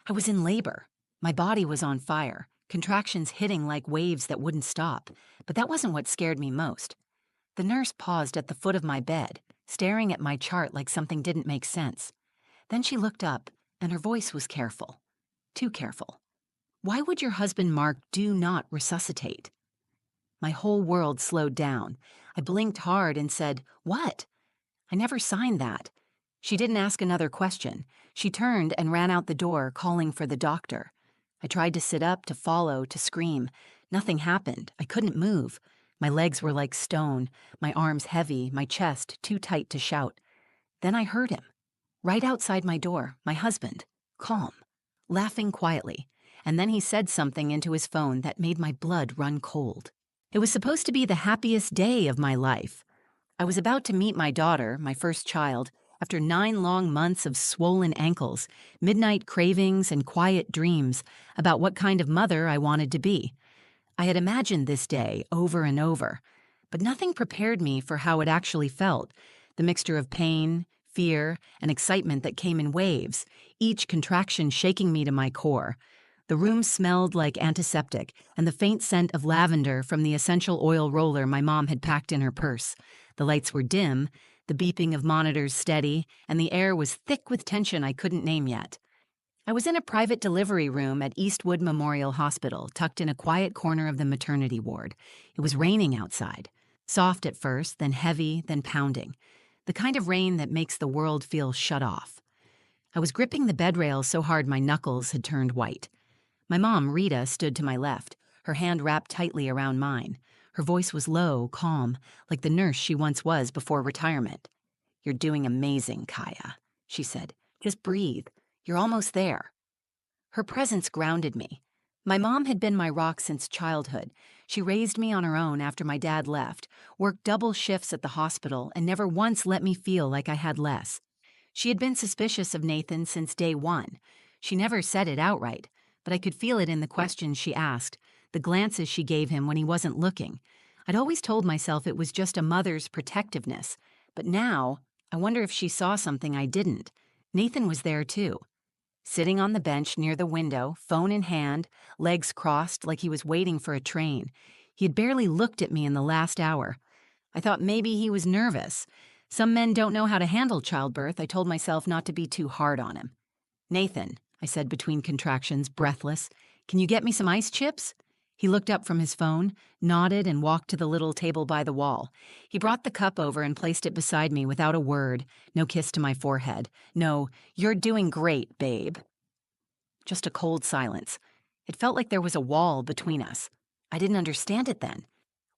I was in labor. My body was on fire, contractions hitting like waves that wouldn't stop. But that wasn't what scared me most. The nurse paused at the foot of my bed, staring at my chart like something didn't make sense. Then she looked up, and her voice was careful. Too careful. "Why would your husband Mark do not resuscitate?" My whole world slowed down. I blinked hard and said, "What? I never signed that." She didn't ask another question. She turned and ran out the door, calling for the doctor. I tried to sit up, to follow, to scream. Nothing happened. I couldn't move. My legs were like stone, my arms heavy, my chest too tight to shout. Then I heard him. Right outside my door, my husband, calm, laughing quietly. And then he said something into his phone that made my blood run cold. It was supposed to be the happiest day of my life. I was about to meet my daughter, my first child, after 9 long months of swollen ankles, midnight cravings, and quiet dreams about what kind of mother I wanted to be. I had imagined this day over and over, but nothing prepared me for how it actually felt, the mixture of pain, fear, and excitement that came in waves, each contraction shaking me to my core. The room smelled like antiseptic and the faint scent of lavender from the essential oil roller my mom had packed in her purse. The lights were dim, the beeping of monitors steady, and the air was thick with tension I couldn't name yet. I was in a private delivery room at Eastwood Memorial Hospital, tucked in a quiet corner of the maternity ward. It was raining outside. Soft at first, then heavy, then pounding. The kind of rain that makes the world feel shut off. I was gripping the bed rail so hard my knuckles had turned white. My mom, Rita, stood to my left, her hand wrapped tightly around mine. Her voice was low, calm, like the nurse she once was before retirement. "You're doing amazing, Kaya," she said. "Just breathe. You're almost there." Her presence grounded me. My mom had been my rock since childhood. She raised me on her own after my dad left, worked double shifts at the hospital, and never once let me feel like I had less. She had been suspicious of Nathan since day one. She never said it outright, but I could feel it in the questions she asked, the glances she gave him when he wasn't looking. I'd always told myself it was just a mother's protectiveness, but now I wonder if she saw something I didn't. Nathan was there too. Sitting on the bench near the window, phone in hand, legs crossed like he was waiting for a train. He had barely looked at me in the last hour. I thought maybe he was nervous. Some men don't know how to handle childbirth. I told myself not to be too hard on him. "Nathan," I said between contractions, breathless, "can you get me some ice chips?" He looked up from his phone, nodded, and walked to the little table by the wall. He brought the cup over and placed it beside me without a word, no kiss to my forehead. No, "You're doing great, babe." Just a cold silence. It felt like there was a wall between us. I didn't understand it then.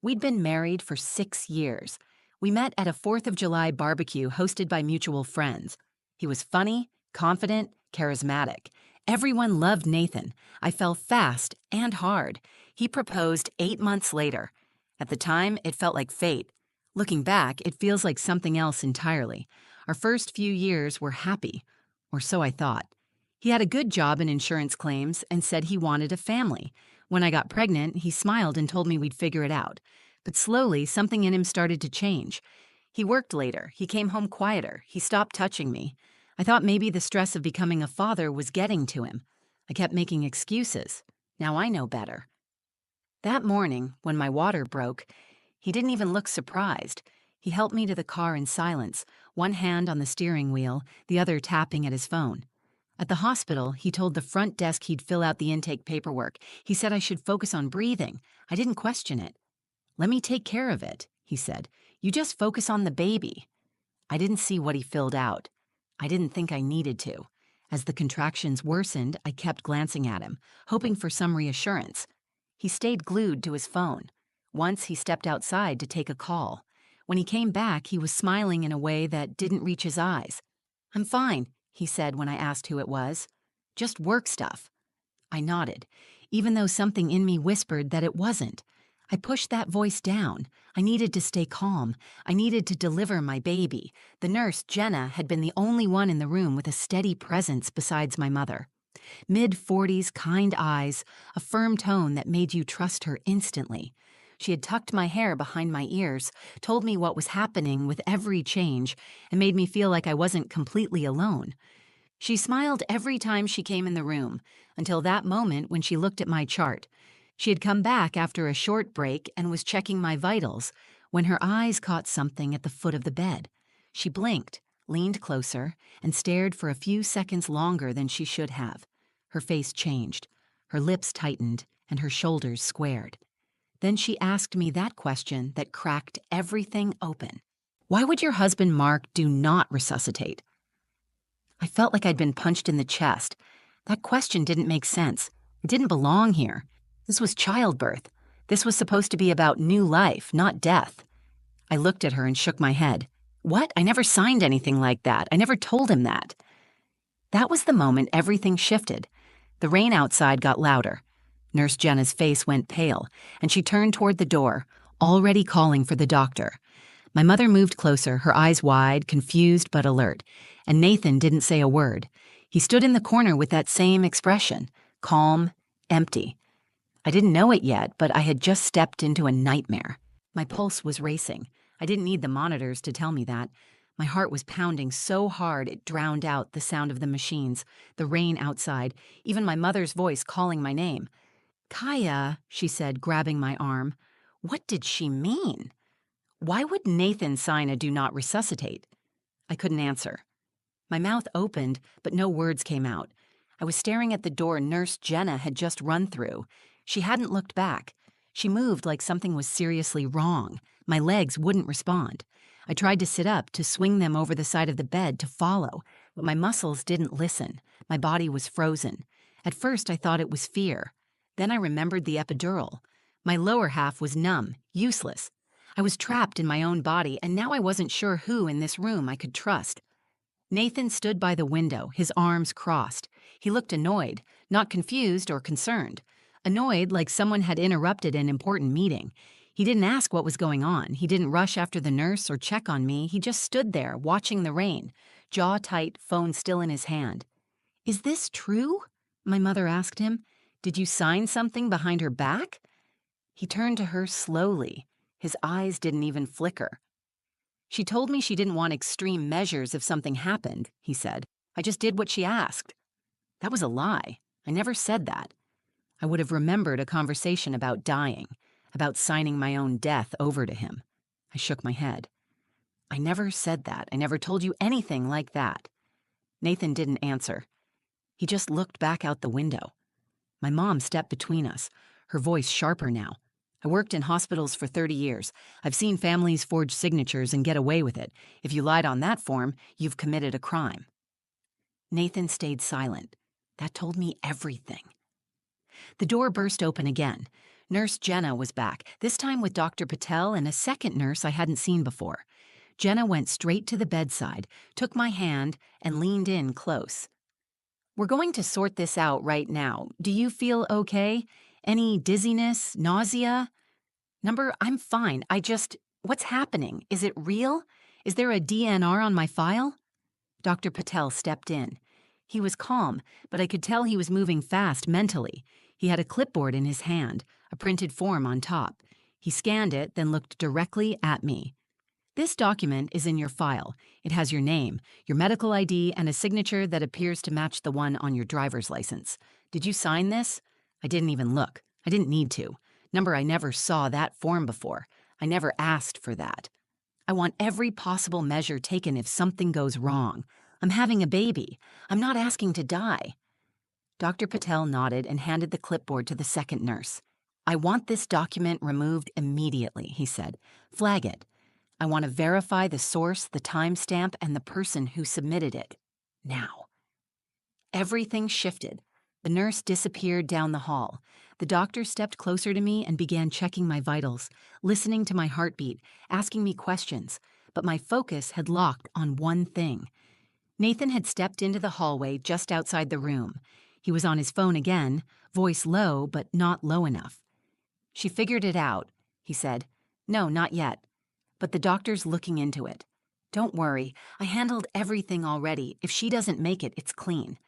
We'd been married for 6 years. We met at a 4th of July barbecue hosted by mutual friends. He was funny, confident, charismatic. Everyone loved Nathan. I fell fast and hard. He proposed 8 months later. At the time, it felt like fate. Looking back, it feels like something else entirely. Our first few years were happy, or so I thought. He had a good job in insurance claims and said he wanted a family. When I got pregnant, he smiled and told me we'd figure it out. But slowly, something in him started to change. He worked later. He came home quieter. He stopped touching me. I thought maybe the stress of becoming a father was getting to him. I kept making excuses. Now I know better. That morning, when my water broke, he didn't even look surprised. He helped me to the car in silence, one hand on the steering wheel, the other tapping at his phone. At the hospital, he told the front desk he'd fill out the intake paperwork. He said I should focus on breathing. I didn't question it. "Let me take care of it," he said. "You just focus on the baby." I didn't see what he filled out. I didn't think I needed to. As the contractions worsened, I kept glancing at him, hoping for some reassurance. He stayed glued to his phone. Once he stepped outside to take a call. When he came back, he was smiling in a way that didn't reach his eyes. "I'm fine," he said when I asked who it was. "Just work stuff." I nodded, even though something in me whispered that it wasn't. I pushed that voice down. I needed to stay calm. I needed to deliver my baby. The nurse, Jenna, had been the only one in the room with a steady presence besides my mother. Mid-40s, kind eyes, a firm tone that made you trust her instantly. She had tucked my hair behind my ears, told me what was happening with every change, and made me feel like I wasn't completely alone. She smiled every time she came in the room, until that moment when she looked at my chart. She had come back after a short break and was checking my vitals when her eyes caught something at the foot of the bed. She blinked, leaned closer, and stared for a few seconds longer than she should have. Her face changed, her lips tightened, and her shoulders squared. Then she asked me that question that cracked everything open. Why would your husband Mark do not resuscitate? I felt like I'd been punched in the chest. That question didn't make sense. It didn't belong here. This was childbirth. This was supposed to be about new life, not death. I looked at her and shook my head. What? I never signed anything like that. I never told him that. That was the moment everything shifted. The rain outside got louder. Nurse Jenna's face went pale, and she turned toward the door, already calling for the doctor. My mother moved closer, her eyes wide, confused but alert, and Nathan didn't say a word. He stood in the corner with that same expression, calm, empty. I didn't know it yet, but I had just stepped into a nightmare. My pulse was racing. I didn't need the monitors to tell me that. My heart was pounding so hard it drowned out the sound of the machines, the rain outside, even my mother's voice calling my name. "Kaya," she said, grabbing my arm. What did she mean? Why would Nathan sign a do not resuscitate? I couldn't answer. My mouth opened, but no words came out. I was staring at the door Nurse Jenna had just run through. She hadn't looked back. She moved like something was seriously wrong. My legs wouldn't respond. I tried to sit up, to swing them over the side of the bed, to follow, but my muscles didn't listen. My body was frozen. At first, I thought it was fear. Then I remembered the epidural. My lower half was numb, useless. I was trapped in my own body, and now I wasn't sure who in this room I could trust. Nathan stood by the window, his arms crossed. He looked annoyed, not confused or concerned. Annoyed like someone had interrupted an important meeting. He didn't ask what was going on. He didn't rush after the nurse or check on me. He just stood there, watching the rain, jaw tight, phone still in his hand. "Is this true?" my mother asked him. "Did you sign something behind her back?" He turned to her slowly. His eyes didn't even flicker. "She told me she didn't want extreme measures if something happened," he said. "I just did what she asked." That was a lie. I never said that. I would have remembered a conversation about dying, about signing my own death over to him. I shook my head. "I never said that. I never told you anything like that." Nathan didn't answer. He just looked back out the window. My mom stepped between us, her voice sharper now. "I worked in hospitals for 30 years. I've seen families forge signatures and get away with it. If you lied on that form, you've committed a crime." Nathan stayed silent. That told me everything. The door burst open again. Nurse Jenna was back, this time with Dr. Patel and a second nurse I hadn't seen before. Jenna went straight to the bedside, took my hand, and leaned in close. "We're going to sort this out right now. Do you feel okay? Any dizziness, nausea?" I'm fine. What's happening? Is it real? Is there a DNR on my file?" Dr. Patel stepped in. He was calm, but I could tell he was moving fast mentally. He had a clipboard in his hand, a printed form on top. He scanned it, then looked directly at me. "This document is in your file. It has your name, your medical ID, and a signature that appears to match the one on your driver's license. Did you sign this?" I didn't even look. I didn't need to. I never saw that form before. I never asked for that. I want every possible measure taken if something goes wrong. I'm having a baby. I'm not asking to die. Dr. Patel nodded and handed the clipboard to the second nurse. "I want this document removed immediately," he said. "Flag it. I want to verify the source, the timestamp, and the person who submitted it. Now." Everything shifted. The nurse disappeared down the hall. The doctor stepped closer to me and began checking my vitals, listening to my heartbeat, asking me questions, but my focus had locked on one thing. Nathan had stepped into the hallway just outside the room. He was on his phone again, voice low but not low enough. "She figured it out," he said. "No, not yet. But the doctor's looking into it. Don't worry, I handled everything already. If she doesn't make it, it's clean."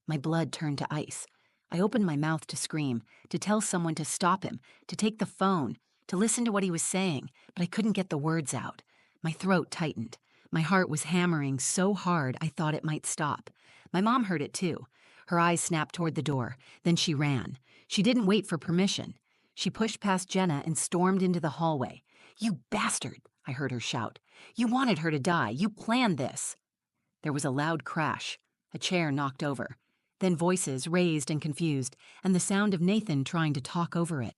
My blood turned to ice. I opened my mouth to scream, to tell someone to stop him, to take the phone, to listen to what he was saying, but I couldn't get the words out. My throat tightened. My heart was hammering so hard I thought it might stop. My mom heard it too. Her eyes snapped toward the door. Then she ran. She didn't wait for permission. She pushed past Jenna and stormed into the hallway. "You bastard!" I heard her shout. "You wanted her to die. You planned this." There was a loud crash. A chair knocked over. Then voices, raised and confused, and the sound of Nathan trying to talk over it.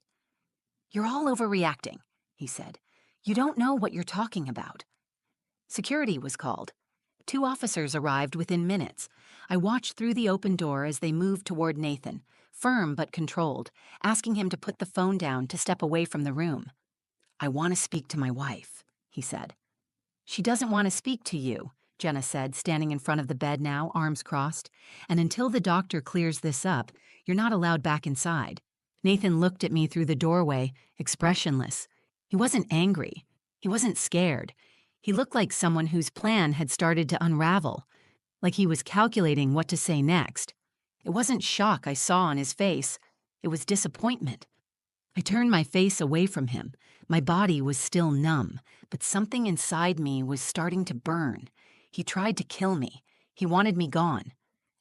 "You're all overreacting," he said. "You don't know what you're talking about." Security was called. 2 officers arrived within minutes. I watched through the open door as they moved toward Nathan, firm but controlled, asking him to put the phone down, to step away from the room. "I want to speak to my wife," he said. "She doesn't want to speak to you," Jenna said, standing in front of the bed now, arms crossed. "And until the doctor clears this up, you're not allowed back inside." Nathan looked at me through the doorway, expressionless. He wasn't angry. He wasn't scared. He looked like someone whose plan had started to unravel, like he was calculating what to say next. It wasn't shock I saw on his face. It was disappointment. I turned my face away from him. My body was still numb, but something inside me was starting to burn. He tried to kill me. He wanted me gone.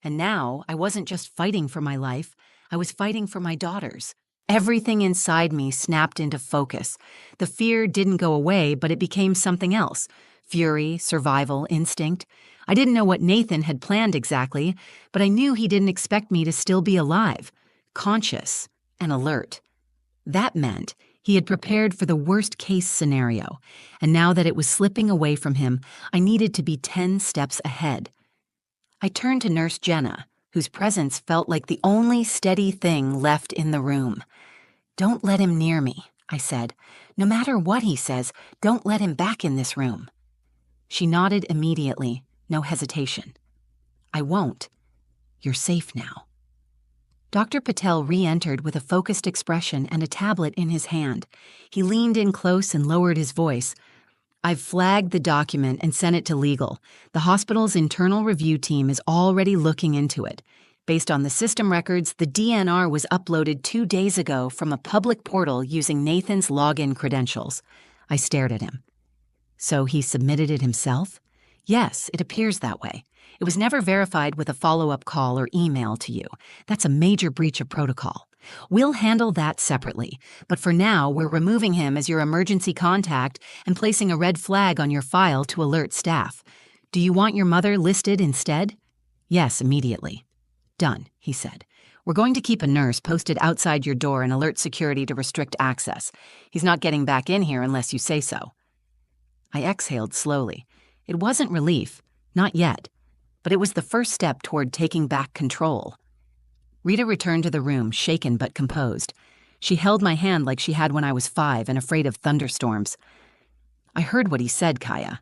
And now I wasn't just fighting for my life. I was fighting for my daughter's. Everything inside me snapped into focus. The fear didn't go away, but it became something else. Fury, survival, instinct. I didn't know what Nathan had planned exactly, but I knew he didn't expect me to still be alive, conscious, and alert. That meant he had prepared for the worst-case scenario, and now that it was slipping away from him, I needed to be 10 steps ahead. I turned to Nurse Jenna, whose presence felt like the only steady thing left in the room. "Don't let him near me," I said. "No matter what he says, don't let him back in this room." She nodded immediately, no hesitation. "I won't. You're safe now." Dr. Patel re-entered with a focused expression and a tablet in his hand. He leaned in close and lowered his voice. "I've flagged the document and sent it to legal. The hospital's internal review team is already looking into it. Based on the system records, the DNR was uploaded 2 days ago from a public portal using Nathan's login credentials." I stared at him. "So he submitted it himself?" "Yes, it appears that way. It was never verified with a follow-up call or email to you. That's a major breach of protocol. We'll handle that separately, but for now we're removing him as your emergency contact and placing a red flag on your file to alert staff. Do you want your mother listed instead?" "Yes, immediately." "Done," he said. "We're going to keep a nurse posted outside your door and alert security to restrict access. He's not getting back in here unless you say so." I exhaled slowly. It wasn't relief, not yet, but it was the first step toward taking back control. Rita returned to the room, shaken but composed. She held my hand like she had when I was 5 and afraid of thunderstorms. "I heard what he said, Kaya.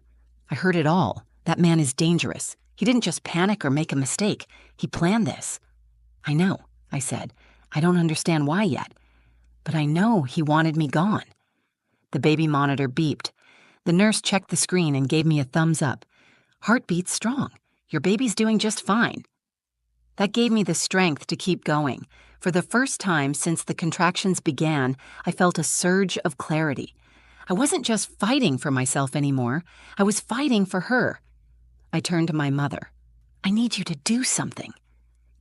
I heard it all. That man is dangerous. He didn't just panic or make a mistake. He planned this." "I know," I said. "I don't understand why yet. But I know he wanted me gone." The baby monitor beeped. The nurse checked the screen and gave me a thumbs up. "Heartbeat's strong. Your baby's doing just fine." That gave me the strength to keep going. For the first time since the contractions began, I felt a surge of clarity. I wasn't just fighting for myself anymore. I was fighting for her. I turned to my mother. "I need you to do something."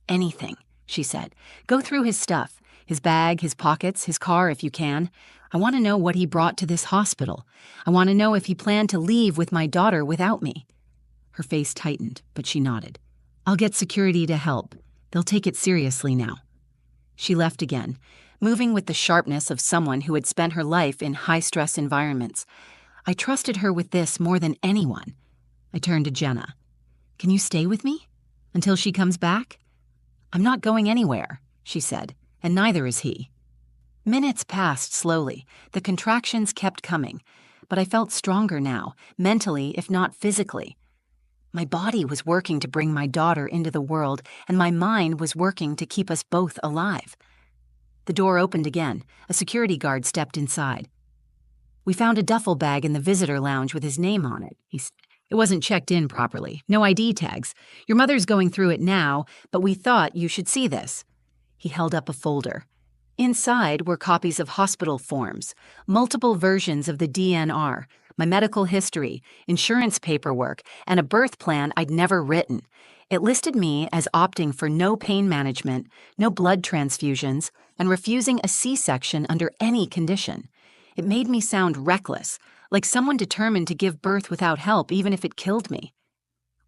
"Anything," she said. "Go through his stuff, his bag, his pockets, his car if you can. I want to know what he brought to this hospital. I want to know if he planned to leave with my daughter without me." Her face tightened, but she nodded. "I'll get security to help. They'll take it seriously now." She left again, moving with the sharpness of someone who had spent her life in high-stress environments. I trusted her with this more than anyone. I turned to Jenna. "Can you stay with me? Until she comes back?" "I'm not going anywhere," she said, "and neither is he." Minutes passed slowly. The contractions kept coming, but I felt stronger now, mentally if not physically. My body was working to bring my daughter into the world, and my mind was working to keep us both alive. The door opened again. A security guard stepped inside. "We found a duffel bag in the visitor lounge with his name on it," he said. "It wasn't checked in properly. No ID tags. Your mother's going through it now, but we thought you should see this." He held up a folder. Inside were copies of hospital forms, multiple versions of the DNR, my medical history, insurance paperwork, and a birth plan I'd never written. It listed me as opting for no pain management, no blood transfusions, and refusing a C-section under any condition. It made me sound reckless, like someone determined to give birth without help even if it killed me.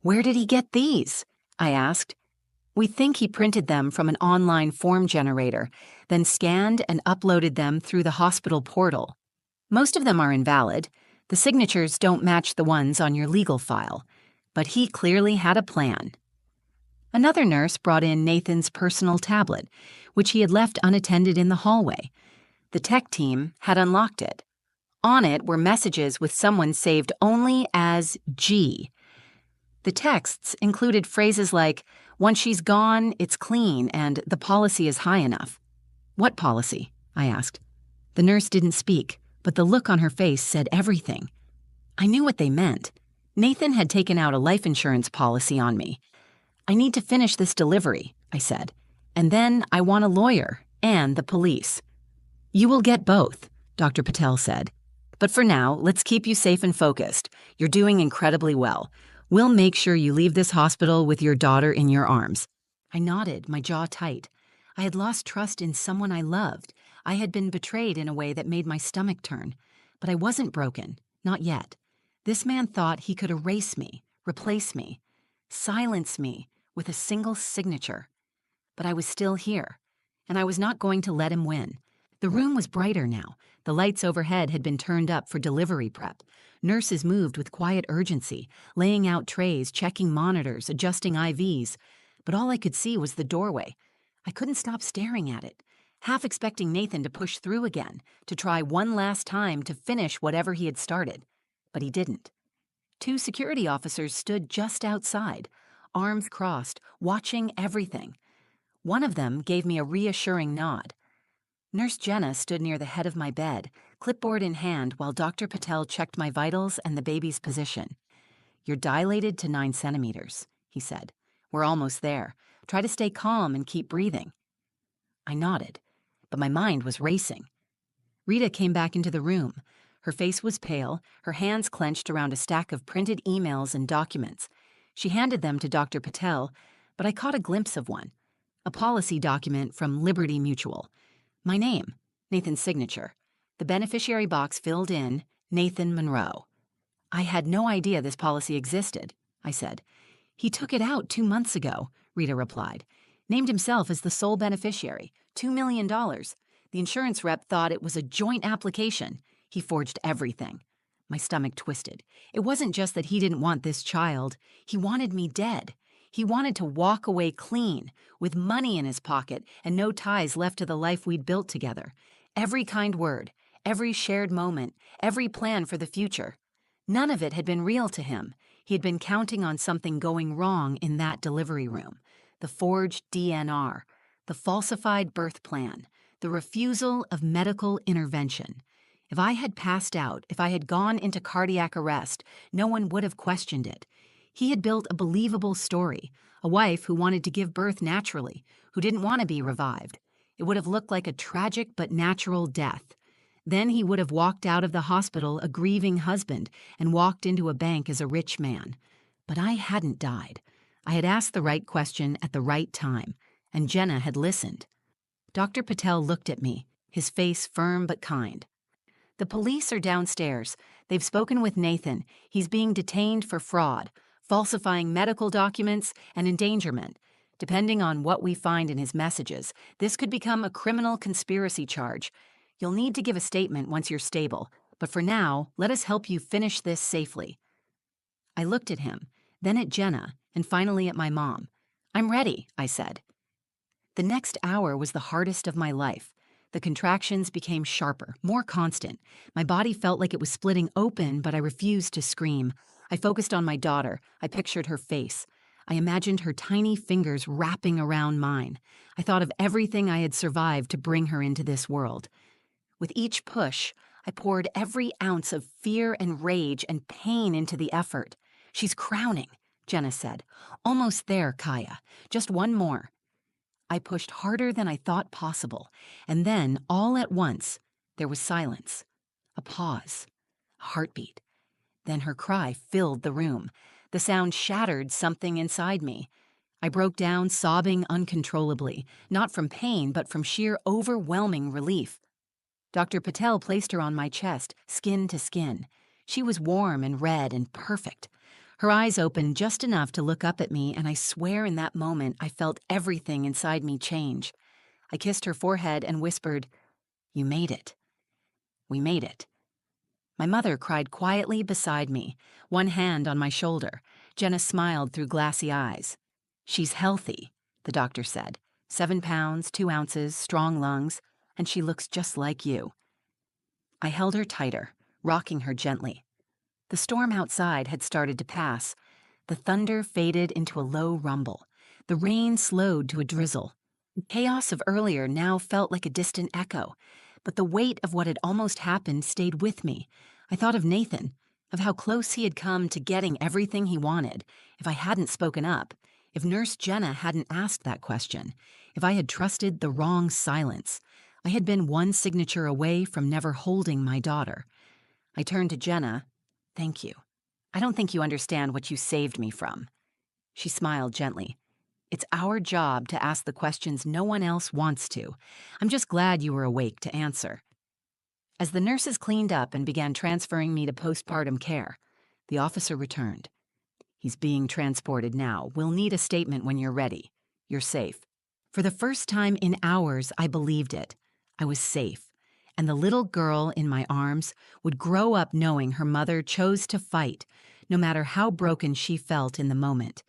"Where did he get these?" I asked. "We think he printed them from an online form generator, then scanned and uploaded them through the hospital portal. Most of them are invalid. The signatures don't match the ones on your legal file. But he clearly had a plan." Another nurse brought in Nathan's personal tablet, which he had left unattended in the hallway. The tech team had unlocked it. On it were messages with someone saved only as G. The texts included phrases like, "Once she's gone, it's clean, and the policy is high enough." "What policy?" I asked. The nurse didn't speak, but the look on her face said everything. I knew what they meant. Nathan had taken out a life insurance policy on me. "I need to finish this delivery," I said. "And then I want a lawyer and the police." "You will get both," Dr. Patel said. "But for now, let's keep you safe and focused. You're doing incredibly well. We'll make sure you leave this hospital with your daughter in your arms." I nodded, my jaw tight. I had lost trust in someone I loved. I had been betrayed in a way that made my stomach turn. But I wasn't broken, not yet. This man thought he could erase me, replace me, silence me with a single signature. But I was still here, and I was not going to let him win. The room was brighter now. The lights overhead had been turned up for delivery prep. Nurses moved with quiet urgency, laying out trays, checking monitors, adjusting IVs. But all I could see was the doorway. I couldn't stop staring at it, half expecting Nathan to push through again, to try one last time to finish whatever he had started. But he didn't. 2 security officers stood just outside, arms crossed, watching everything. One of them gave me a reassuring nod. Nurse Jenna stood near the head of my bed, clipboard in hand, while Dr. Patel checked my vitals and the baby's position. "You're dilated to 9 centimeters, he said. "We're almost there. Try to stay calm and keep breathing." I nodded, but my mind was racing. Rita came back into the room. Her face was pale, her hands clenched around a stack of printed emails and documents. She handed them to Dr. Patel, but I caught a glimpse of one. A policy document from Liberty Mutual. My name, Nathan's signature. The beneficiary box filled in, Nathan Monroe. "I had no idea this policy existed," I said. "He took it out 2 months ago," Rita replied. "Named himself as the sole beneficiary, $2 million. The insurance rep thought it was a joint application. He forged everything." My stomach twisted. It wasn't just that he didn't want this child. He wanted me dead. He wanted to walk away clean, with money in his pocket and no ties left to the life we'd built together. Every kind word, every shared moment, every plan for the future. None of it had been real to him. He had been counting on something going wrong in that delivery room. The forged DNR, the falsified birth plan, the refusal of medical intervention. If I had passed out, if I had gone into cardiac arrest, no one would have questioned it. He had built a believable story, a wife who wanted to give birth naturally, who didn't want to be revived. It would have looked like a tragic but natural death. Then he would have walked out of the hospital a grieving husband and walked into a bank as a rich man. But I hadn't died. I had asked the right question at the right time, and Jenna had listened. Dr. Patel looked at me, his face firm but kind. "The police are downstairs. They've spoken with Nathan. He's being detained for fraud, falsifying medical documents, and endangerment. Depending on what we find in his messages, this could become a criminal conspiracy charge. You'll need to give a statement once you're stable, but for now, let us help you finish this safely." I looked at him, then at Jenna, and finally at my mom. "I'm ready," I said. The next hour was the hardest of my life. The contractions became sharper, more constant. My body felt like it was splitting open, but I refused to scream. I focused on my daughter. I pictured her face. I imagined her tiny fingers wrapping around mine. I thought of everything I had survived to bring her into this world. With each push, I poured every ounce of fear and rage and pain into the effort. "She's crowning," Jenna said. "Almost there, Kaya. Just one more." I pushed harder than I thought possible, and then, all at once, there was silence. A pause. A heartbeat. Then her cry filled the room. The sound shattered something inside me. I broke down, sobbing uncontrollably, not from pain, but from sheer overwhelming relief. Dr. Patel placed her on my chest, skin to skin. She was warm and red and perfect. Her eyes opened just enough to look up at me, and I swear in that moment I felt everything inside me change. I kissed her forehead and whispered, "You made it. We made it." My mother cried quietly beside me, one hand on my shoulder. Jenna smiled through glassy eyes. "She's healthy," the doctor said. 7 pounds, 2 ounces, strong lungs, and she looks just like you. I held her tighter, rocking her gently. The storm outside had started to pass. The thunder faded into a low rumble. The rain slowed to a drizzle. The chaos of earlier now felt like a distant echo, but the weight of what had almost happened stayed with me. I thought of Nathan, of how close he had come to getting everything he wanted. If I hadn't spoken up, if Nurse Jenna hadn't asked that question, if I had trusted the wrong silence, I had been one signature away from never holding my daughter. I turned to Jenna. "Thank you. I don't think you understand what you saved me from." She smiled gently. "It's our job to ask the questions no one else wants to. I'm just glad you were awake to answer." As the nurses cleaned up and began transferring me to postpartum care, the officer returned. "He's being transported now. We'll need a statement when you're ready. You're safe." For the first time in hours, I believed it. I was safe, and the little girl in my arms would grow up knowing her mother chose to fight, no matter how broken she felt in the moment.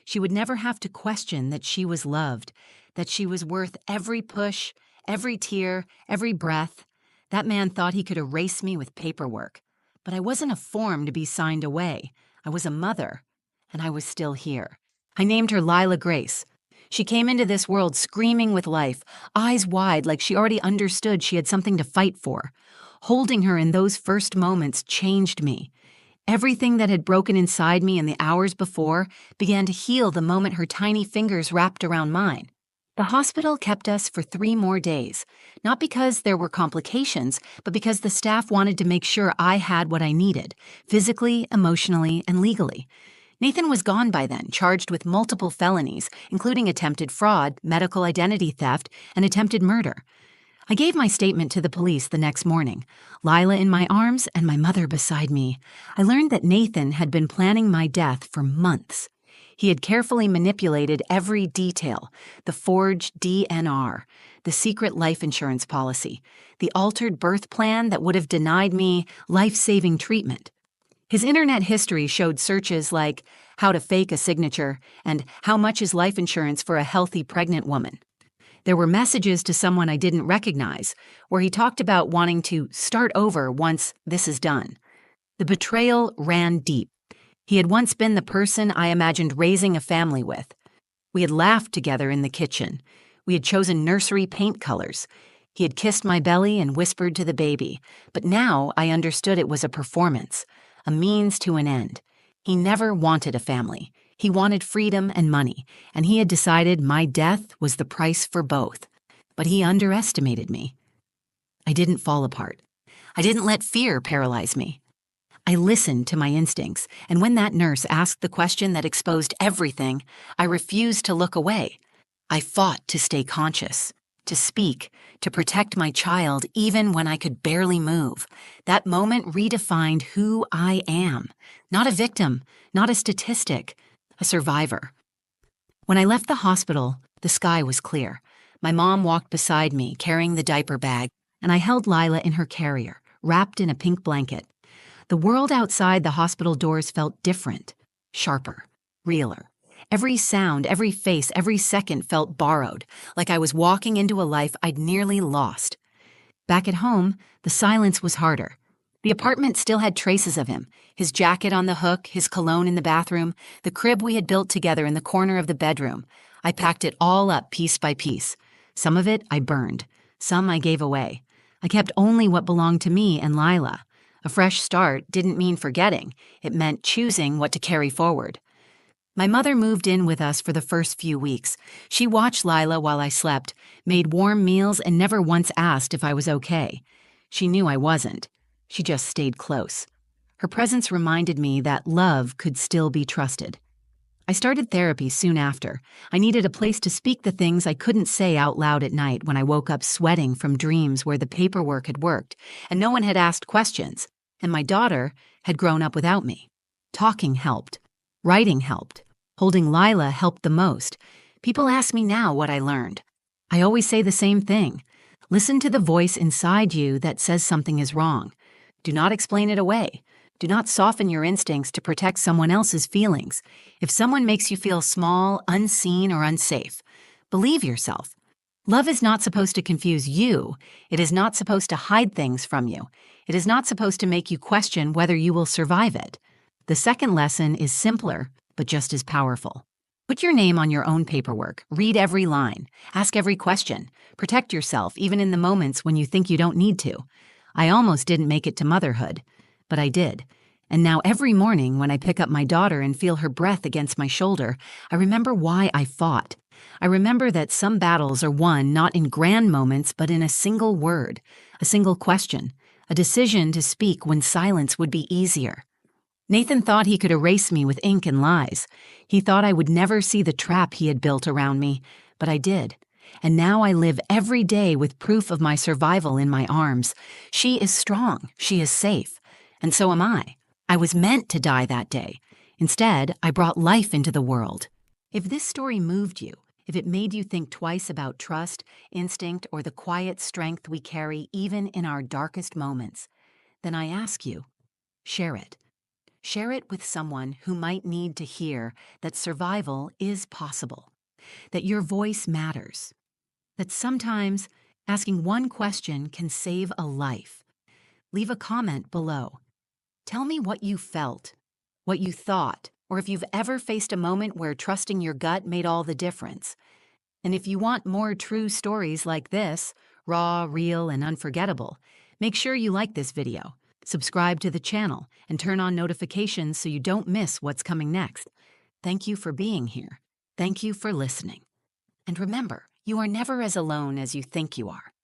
She would never have to question that she was loved, that she was worth every push, every tear, every breath. That man thought he could erase me with paperwork, but I wasn't a form to be signed away. I was a mother, and I was still here. I named her Lila Grace. She came into this world screaming with life, eyes wide like she already understood she had something to fight for. Holding her in those first moments changed me. Everything that had broken inside me in the hours before began to heal the moment her tiny fingers wrapped around mine. The hospital kept us for 3 more days, not because there were complications, but because the staff wanted to make sure I had what I needed, physically, emotionally, and legally. Nathan was gone by then, charged with multiple felonies, including attempted fraud, medical identity theft, and attempted murder. I gave my statement to the police the next morning, Lila in my arms and my mother beside me. I learned that Nathan had been planning my death for months. He had carefully manipulated every detail, the forged DNR, the secret life insurance policy, the altered birth plan that would have denied me life-saving treatment. His internet history showed searches like how to fake a signature and how much is life insurance for a healthy pregnant woman. There were messages to someone I didn't recognize, where he talked about wanting to start over once this is done. The betrayal ran deep. He had once been the person I imagined raising a family with. We had laughed together in the kitchen. We had chosen nursery paint colors. He had kissed my belly and whispered to the baby, but now I understood it was a performance, a means to an end. He never wanted a family. He wanted freedom and money, and he had decided my death was the price for both. But he underestimated me. I didn't fall apart. I didn't let fear paralyze me. I listened to my instincts, and when that nurse asked the question that exposed everything, I refused to look away. I fought to stay conscious, to speak, to protect my child even when I could barely move. That moment redefined who I am. Not a victim, not a statistic, a survivor. When I left the hospital, the sky was clear. My mom walked beside me, carrying the diaper bag, and I held Lila in her carrier, wrapped in a pink blanket. The world outside the hospital doors felt different, sharper, realer. Every sound, every face, every second felt borrowed, like I was walking into a life I'd nearly lost. Back at home, the silence was harder. The apartment still had traces of him, his jacket on the hook, his cologne in the bathroom, the crib we had built together in the corner of the bedroom. I packed it all up piece by piece. Some of it I burned, some I gave away. I kept only what belonged to me and Lila. A fresh start didn't mean forgetting. It meant choosing what to carry forward. My mother moved in with us for the first few weeks. She watched Lila while I slept, made warm meals, and never once asked if I was okay. She knew I wasn't. She just stayed close. Her presence reminded me that love could still be trusted. I started therapy soon after. I needed a place to speak the things I couldn't say out loud at night when I woke up sweating from dreams where the paperwork had worked and no one had asked questions, and my daughter had grown up without me. Talking helped. Writing helped. Holding Lila helped the most. People ask me now what I learned. I always say the same thing. Listen to the voice inside you that says something is wrong. Do not explain it away. Do not soften your instincts to protect someone else's feelings. If someone makes you feel small, unseen, or unsafe, believe yourself. Love is not supposed to confuse you. It is not supposed to hide things from you. It is not supposed to make you question whether you will survive it. The second lesson is simpler, but just as powerful. Put your name on your own paperwork. Read every line. Ask every question. Protect yourself, even in the moments when you think you don't need to. I almost didn't make it to motherhood, but I did. And now every morning when I pick up my daughter and feel her breath against my shoulder, I remember why I fought. I remember that some battles are won not in grand moments, but in a single word, a single question, a decision to speak when silence would be easier. Nathan thought he could erase me with ink and lies. He thought I would never see the trap he had built around me, but I did. And now I live every day with proof of my survival in my arms. She is strong. She is safe. And so am I. I was meant to die that day. Instead, I brought life into the world. If this story moved you, if it made you think twice about trust, instinct, or the quiet strength we carry even in our darkest moments, then I ask you, share it. Share it with someone who might need to hear that survival is possible, that your voice matters, that sometimes asking one question can save a life. Leave a comment below. Tell me what you felt, what you thought, or if you've ever faced a moment where trusting your gut made all the difference. And if you want more true stories like this, raw, real, and unforgettable, make sure you like this video, subscribe to the channel, and turn on notifications so you don't miss what's coming next. Thank you for being here. Thank you for listening. And remember, you are never as alone as you think you are.